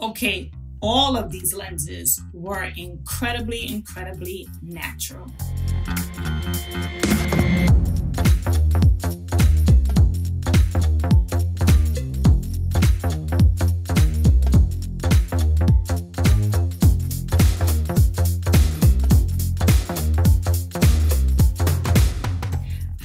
Okay, all of these lenses were incredibly natural.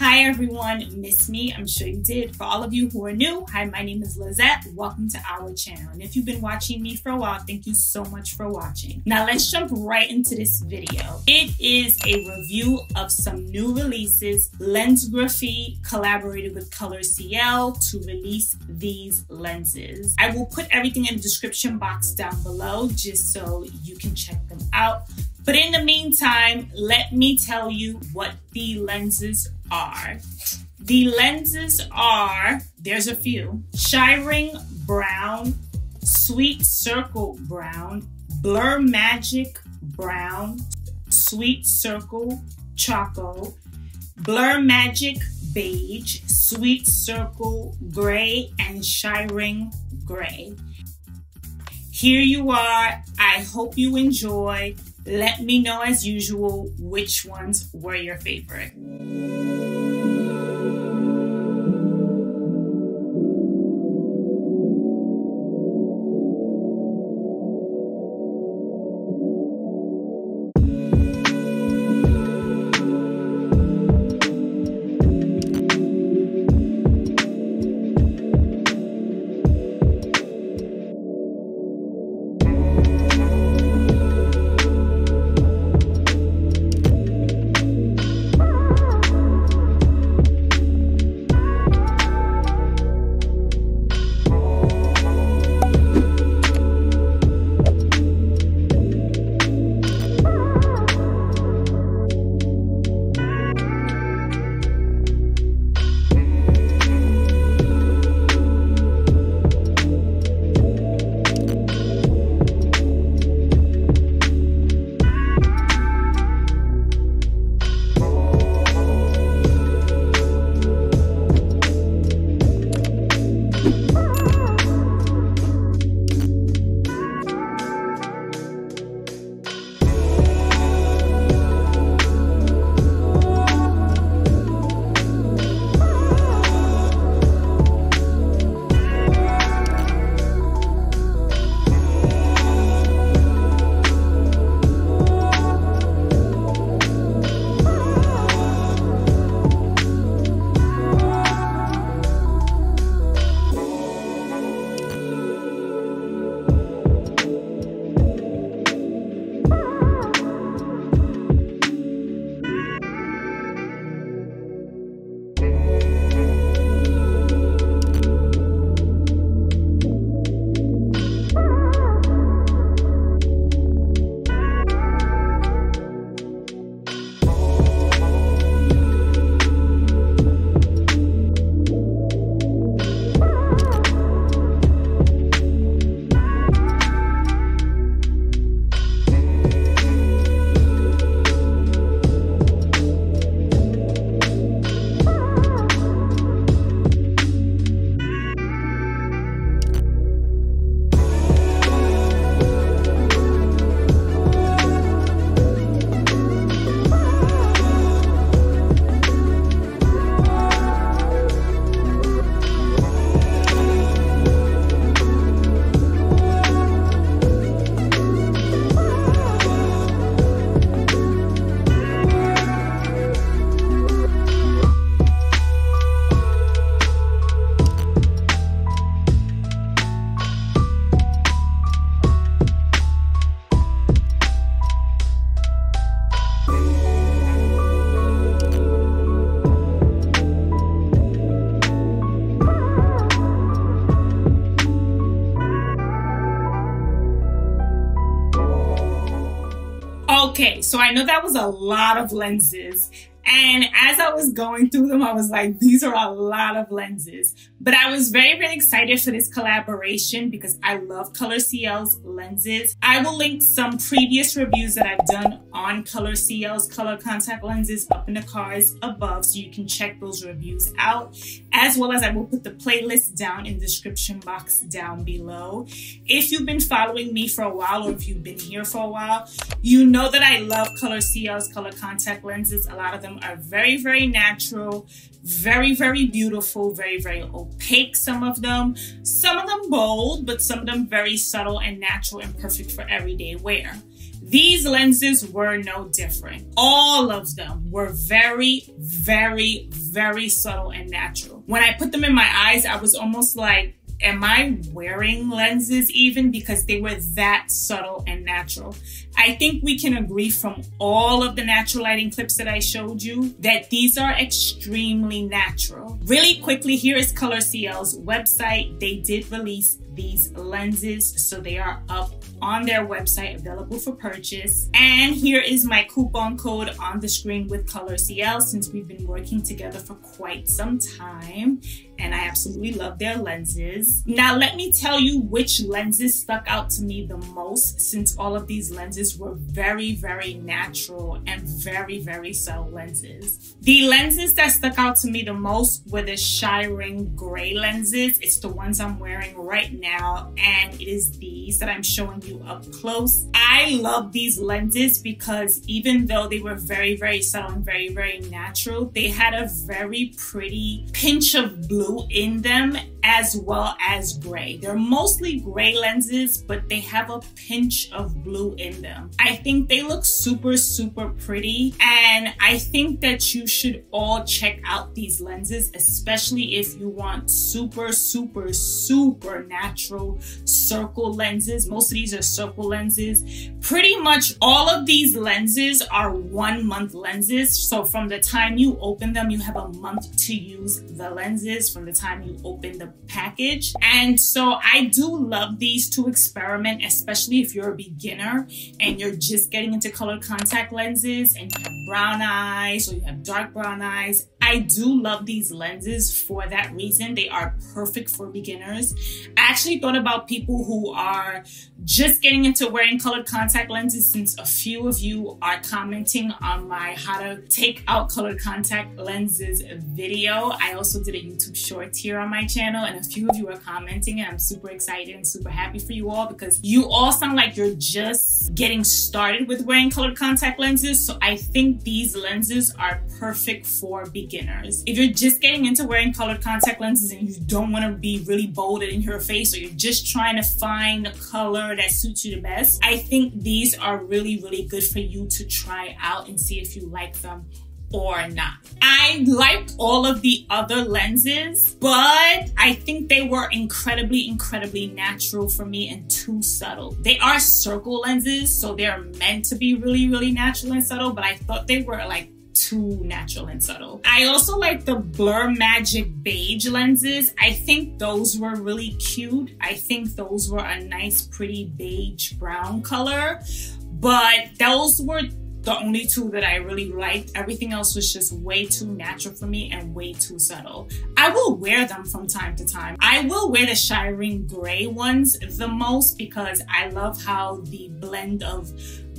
Hi everyone, miss me? I'm sure you did. For all of you who are new, hi, my name is Lizette. Welcome to our channel. And if you've been watching me for a while, thank you so much for watching. Now let's jump right into this video. It is a review of some new releases. Lensgraphy collaborated with ColorCL to release these lenses. I will put everything in the description box down below just so you can check them out. But in the meantime, let me tell you what the lenses are. The lenses are, there's a few: Shyring Brown, Sweet Circle Brown, BlurMagic Brown, Sweet Circle Choco, BlurMagic Beige, Sweet Circle Gray, and Shyring Gray. Here you are. I hope you enjoy. Let me know as usual which ones were your favorite. Okay, so I know that was a lot of lenses. And as I was going through them, I was like, these are a lot of lenses. But I was very, very excited for this collaboration because I love ColorCL's lenses. I will link some previous reviews that I've done on ColorCL's color contact lenses up in the cards above, so you can check those reviews out, as well as I will put the playlist down in the description box down below. If you've been following me for a while, or if you've been here for a while, you know that I love ColorCL's color contact lenses. A lot of them are very, very natural, very, very beautiful, very, very opaque. Some of them bold, but some of them very subtle and natural and perfect for everyday wear. These lenses were no different. All of them were very, very, very subtle and natural. When I put them in my eyes, I was almost like, am I wearing lenses even? Because they were that subtle and natural. I think we can agree from all of the natural lighting clips that I showed you that these are extremely natural. Really quickly, here is ColorCL's website. They did release these lenses, so they are up on their website, available for purchase. And here is my coupon code on the screen with ColorCL, since we've been working together for quite some time, and I absolutely love their lenses. Now let me tell you which lenses stuck out to me the most, since all of these lenses were very, very natural and very, very subtle lenses. The lenses that stuck out to me the most were the Shyring Gray lenses. It's the ones I'm wearing right now, and it is these that I'm showing you up close. I love these lenses because even though they were very, very subtle and very, very natural, they had a very pretty pinch of blue in them, as well as gray. They're mostly gray lenses, but they have a pinch of blue in them. I think they look super, super pretty, and I think that you should all check out these lenses, especially if you want super, super, super natural circle lenses. Most of these are circle lenses. Pretty much all of these lenses are 1 month lenses. So from the time you open them, you have a month to use the lenses from the time you open the package. And so I do love these to experiment, especially if you're a beginner and you're just getting into color contact lenses and you have brown eyes or you have dark brown eyes. I do love these lenses for that reason. They are perfect for beginners. I actually thought about people who are just getting into wearing colored contact lenses, since a few of you are commenting on my how to take out colored contact lenses video. I also did a YouTube short here on my channel, and a few of you are commenting, and I'm super excited and super happy for you all because you all sound like you're just getting started with wearing colored contact lenses. So I think these lenses are perfect for beginners. If you're just getting into wearing colored contact lenses and you don't want to be really bold and in your face, or you're just trying to find a color that suits you the best, I think these are really, really good for you to try out and see if you like them or not. I liked all of the other lenses, but I think they were incredibly, incredibly natural for me and too subtle. They are circle lenses, so they're meant to be really, really natural and subtle, but I thought they were like too natural and subtle. I also like the BlurMagic beige lenses. I think those were really cute. I think those were a nice, pretty beige brown color, but those were the only two that I really liked. Everything else was just way too natural for me and way too subtle. I will wear them from time to time. I will wear the Shyring Gray ones the most because I love how the blend of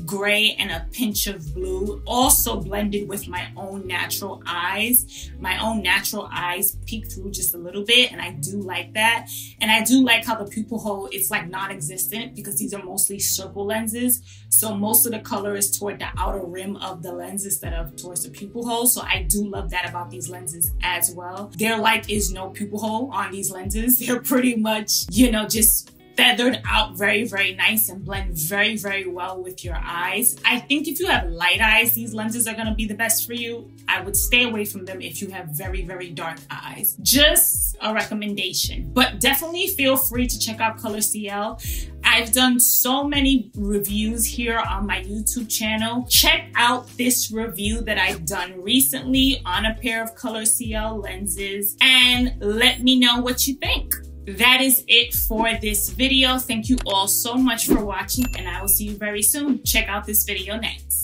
gray and a pinch of blue also blended with my own natural eyes. My own natural eyes peek through just a little bit, and I do like that. And I do like how the pupil hole is like non-existent because these are mostly circle lenses. So most of the color is toward the outer rim of the lens instead of towards the pupil hole. So I do love that about these lenses as well. There like is no pupil hole on these lenses. They're pretty much, you know, just feathered out very, very nice and blend very, very well with your eyes. I think if you have light eyes, these lenses are gonna be the best for you. I would stay away from them if you have very, very dark eyes. Just a recommendation, but definitely feel free to check out ColorCL. I've done so many reviews here on my YouTube channel. Check out this review that I've done recently on a pair of ColorCL lenses and let me know what you think. That is it for this video. Thank you all so much for watching, and I will see you very soon. Check out this video next.